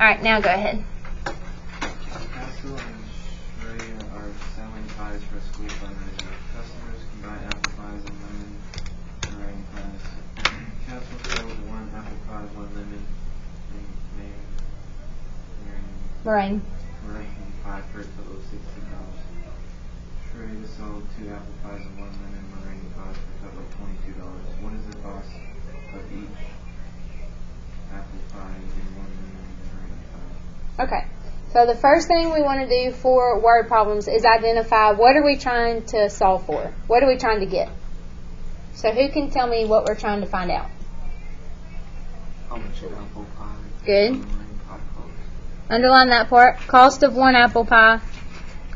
Alright, now go ahead. Castle and Shreya are selling pies for a school fundraiser. Customers can buy apple pies and lemon meringue pies. Castle sold one apple pie, one lemon Meringue. meringue pie for a total of $16. Shreya sold two apple pies and one lemon meringue pie for a total of $22. What is the cost of each apple pie and one lemon meringue pie? Okay. So the first thing we want to do for word problems is identify what are we trying to solve for? What are we trying to get? So who can tell me what we're trying to find out? How much an apple pie? Good. Meringue pie costs? Underline that part. Cost of one apple pie.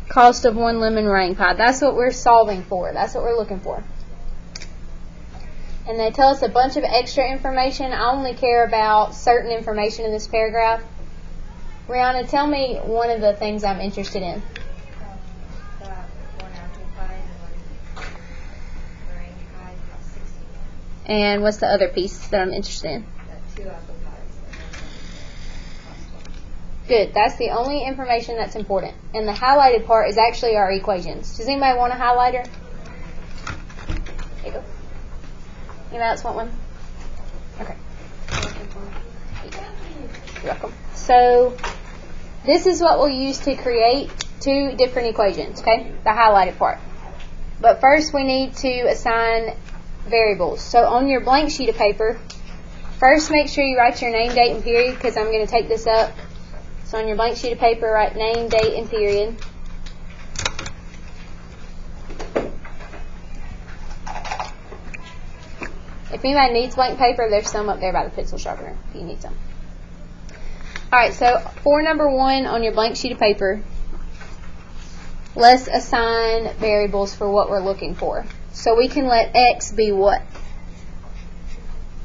Cost of one lemon meringue pie. That's what we're solving for. That's what we're looking for. And they tell us a bunch of extra information. I only care about certain information in this paragraph. Rihanna, tell me one of the things I'm interested in. That one apple pie and one meringue pie cost $16. And what's the other piece that I'm interested in? That two apple pies and one lemon cost $20. Good. That's the only information that's important. And the highlighted part is actually our equations. Does anybody want a highlighter? There you go. Anybody else want one? Okay. You're welcome. So this is what we'll use to create two different equations, okay? The highlighted part. But first we need to assign variables. So on your blank sheet of paper, first make sure you write your name, date, and period because I'm going to take this up. So on your blank sheet of paper, write name, date, and period. If anybody needs blank paper, there's some up there by the pencil sharpener if you need some. Alright, so for number 1 on your blank sheet of paper, let's assign variables for what we're looking for. So we can let X be what?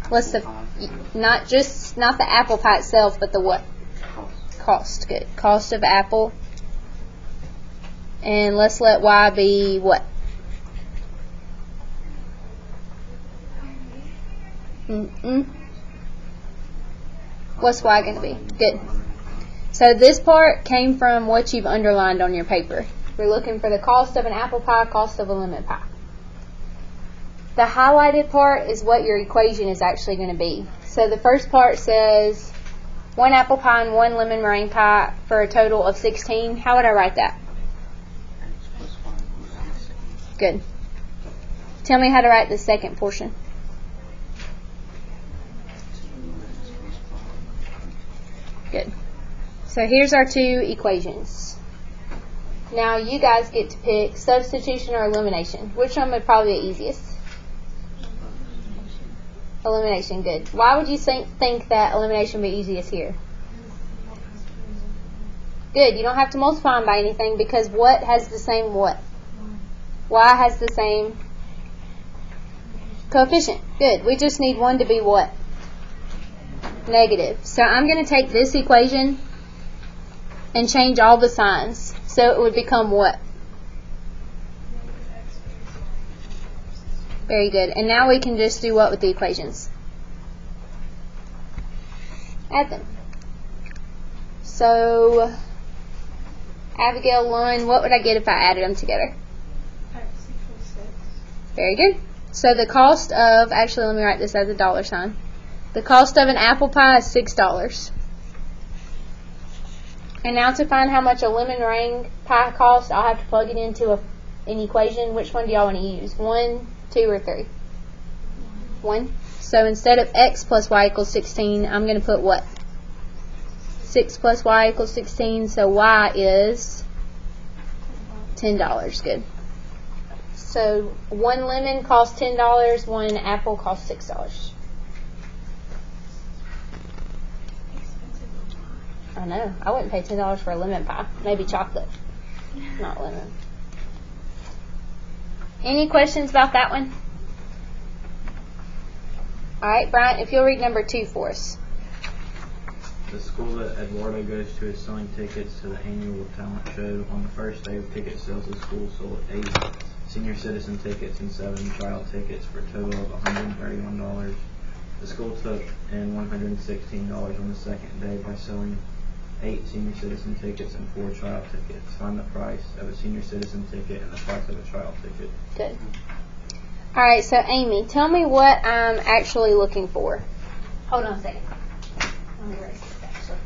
What's the, not the apple pie itself, but the what? Cost. Good. Cost of apple. And let's let Y be what? What's Y going to be? Good. So this part came from what you've underlined on your paper. We're looking for the cost of an apple pie, cost of a lemon pie. The highlighted part is what your equation is actually going to be. So the first part says one apple pie and one lemon meringue pie for a total of 16. How would I write that? Good. Tell me how to write the second portion. Good. So here's our two equations. Now you guys get to pick substitution or elimination. Which one would probably be the easiest? Elimination. Good. Why would you think that elimination would be easiest here? Good. You don't have to multiply them by anything because what has the same what? Y has the same coefficient. Good. We just need one to be what? Negative. So I'm going to take this equation and change all the signs. So it would become what? Very good. And now we can just do what with the equations? Add them. So Abigail, Lund, what would I get if I added them together? X equals 6. Very good. So the cost of, actually let me write this as a dollar sign. The cost of an apple pie is $6. And now to find how much a lemon meringue pie costs, I'll have to plug it into an equation. Which one do y'all want to use? 1, 2, or 3? 1. So instead of X plus Y equals 16, I'm going to put what? 6 plus Y equals 16. So Y is $10. Good. So one lemon costs $10. One apple costs $6. I know. I wouldn't pay $10 for a lemon pie. Maybe chocolate. Not lemon. Any questions about that one? Alright, Brian, if you'll read number 2 for us. The school that Eduardo goes to is selling tickets to the annual talent show. On the first day of ticket sales, the school sold 8 senior citizen tickets and 7 child tickets for a total of $131. The school took in $116 on the second day by selling 8 senior citizen tickets, and 4 child tickets. Find the price of a senior citizen ticket and the price of a child ticket. Good. All right, so Amy, tell me what I'm actually looking for. Hold on a second. Let me erase this actually.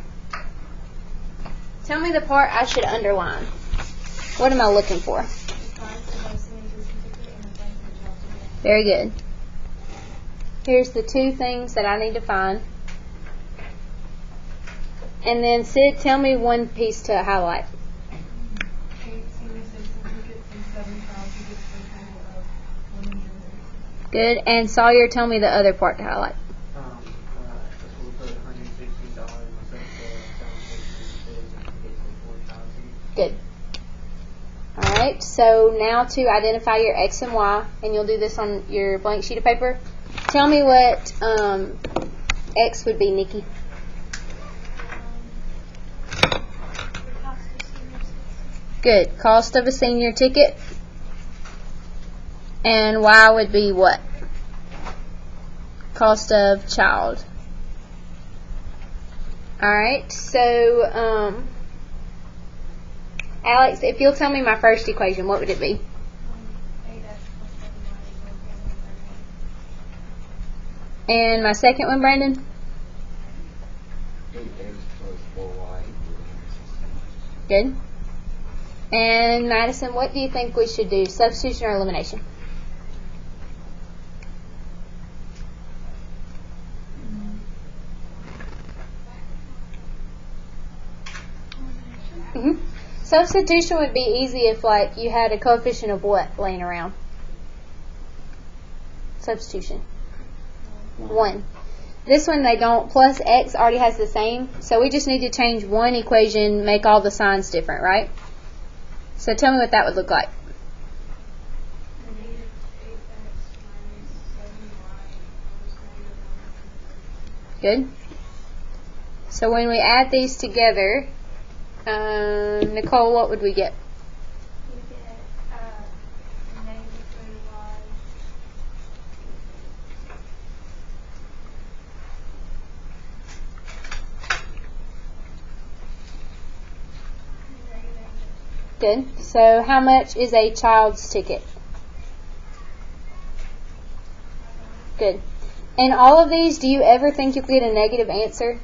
Tell me the part I should underline. What am I looking for? The price of a senior citizen ticket and the price of a child ticket. Very good. Here's the 2 things that I need to find. And then Sid, tell me one piece to highlight. 8 senior citizen tickets and 7 child tickets for a total of $130. Good. And Sawyer, tell me the other part to highlight. The school put $116 on some Good. All right. So now to identify your X and Y, and you'll do this on your blank sheet of paper. Tell me what X would be, Nikki. Good. Cost of a senior ticket. And Y would be what? Cost of child. Alright, so Alex, if you'll tell me my first equation, what would it be? 8x plus 7y equals 131. And my second one, Brandon? 8x plus 4y equals Good. And Madison, what do you think we should do? Substitution or elimination? Substitution would be easy if, like, you had a coefficient of what laying around? Substitution. 1. This one they don't. Plus x already has the same. So we just need to change one equation, make all the signs different, right? So tell me what that would look like. Negative 8x minus 7y equals -130. Good. So when we add these together, Nicole, what would we get? We get negative 30y. Good. So how much is a child's ticket? Good. In all of these, do you ever think you'll get a negative answer?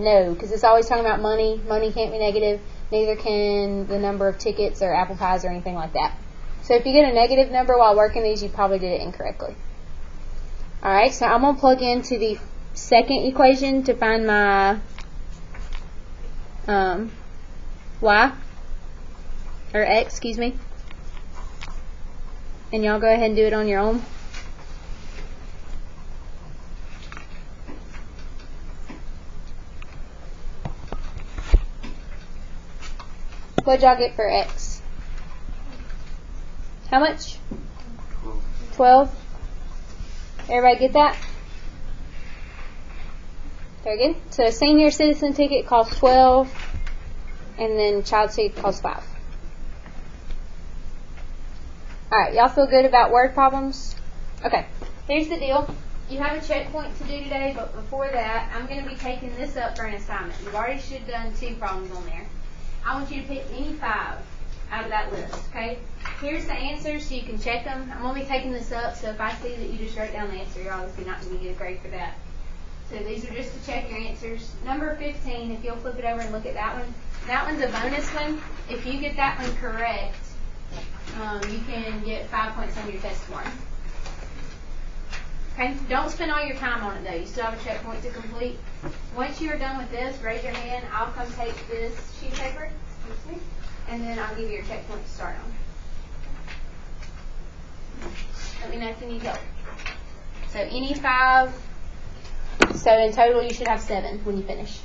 No, because it's always talking about money. Money can't be negative. Neither can the number of tickets or apple pies or anything like that. So if you get a negative number while working these, you probably did it incorrectly. Alright, so I'm going to plug into the second equation to find my y, or x, excuse me. And y'all go ahead and do it on your own. What'd y'all get for x? How much? 12. Everybody get that? Very good. So a senior citizen ticket costs 12, and then child ticket costs 5. Alright, y'all feel good about word problems? Okay, here's the deal. You have a checkpoint to do today, but before that, I'm going to be taking this up for an assignment. You've already should have done 2 problems on there. I want you to pick any 5 out of that list, okay? Here's the answers so you can check them. I'm going to be taking this up, so if I see that you just wrote down the answer, you're obviously not going to get a grade for that. So these are just to check your answers. Number 15, if you'll flip it over and look at that one. That one's a bonus one. If you get that one correct, you can get 5 points on your test tomorrow. Okay, don't spend all your time on it though. You still have a checkpoint to complete. Once you are done with this, raise your hand. I'll come take this sheet of paper, excuse me, and then I'll give you your checkpoint to start on. Let me know if you need help. So any 5. So in total, you should have 7 when you finish.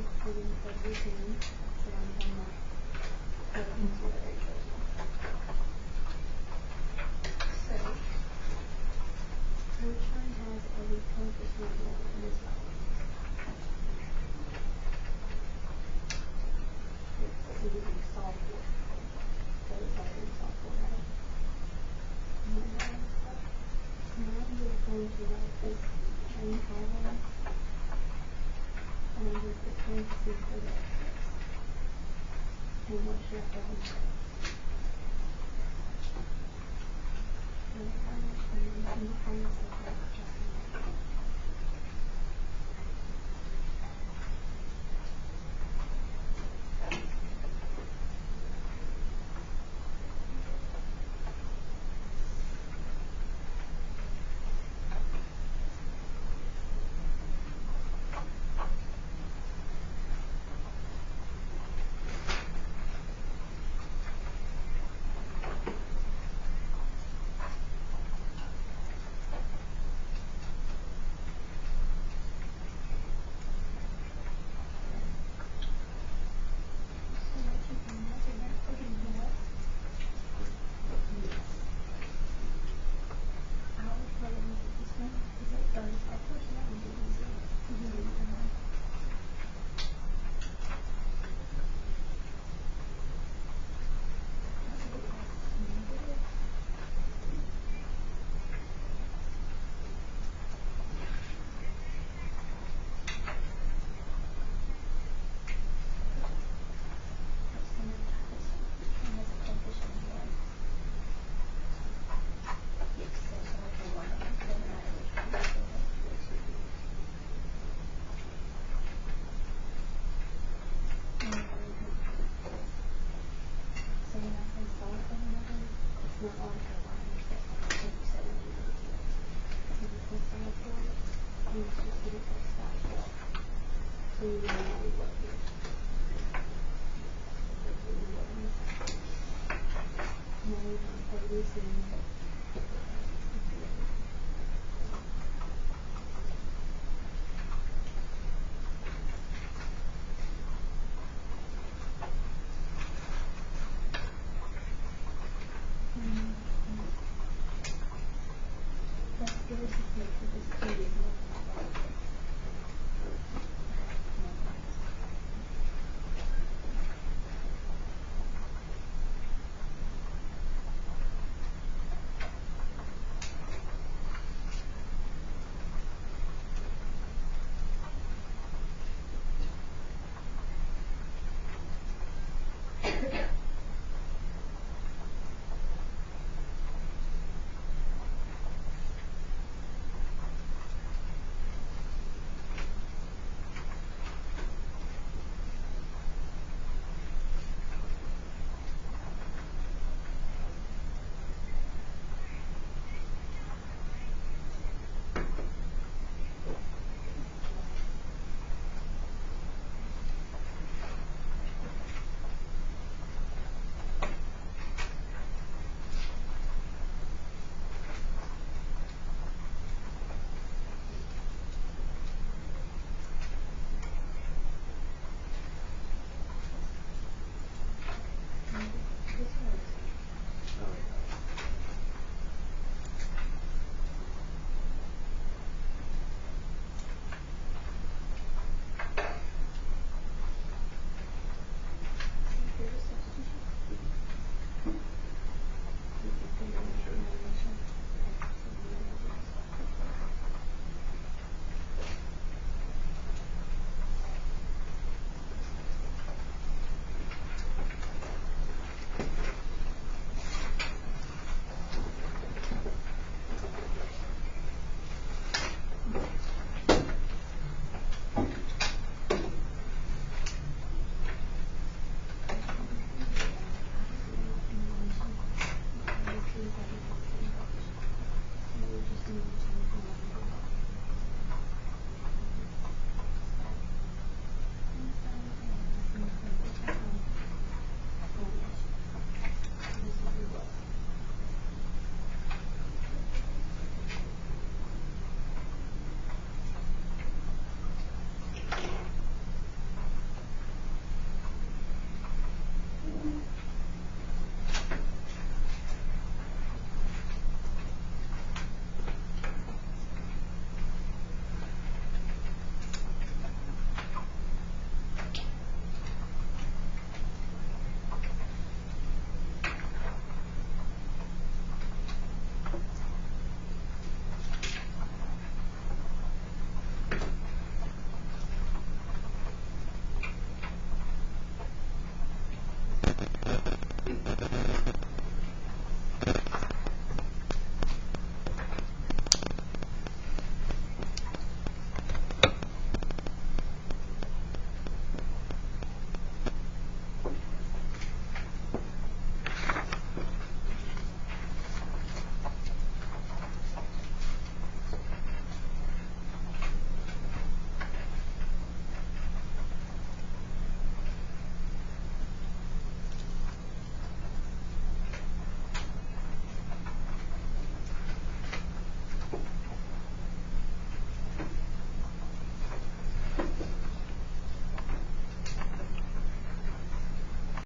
including everything that I'm done with. Into the very first one. So, Sunshine has a repurposement loan as well. It's using software. So it's already software, right? And then, now you're going to write this main column. And you're going to see for the excess. And what should I put in there?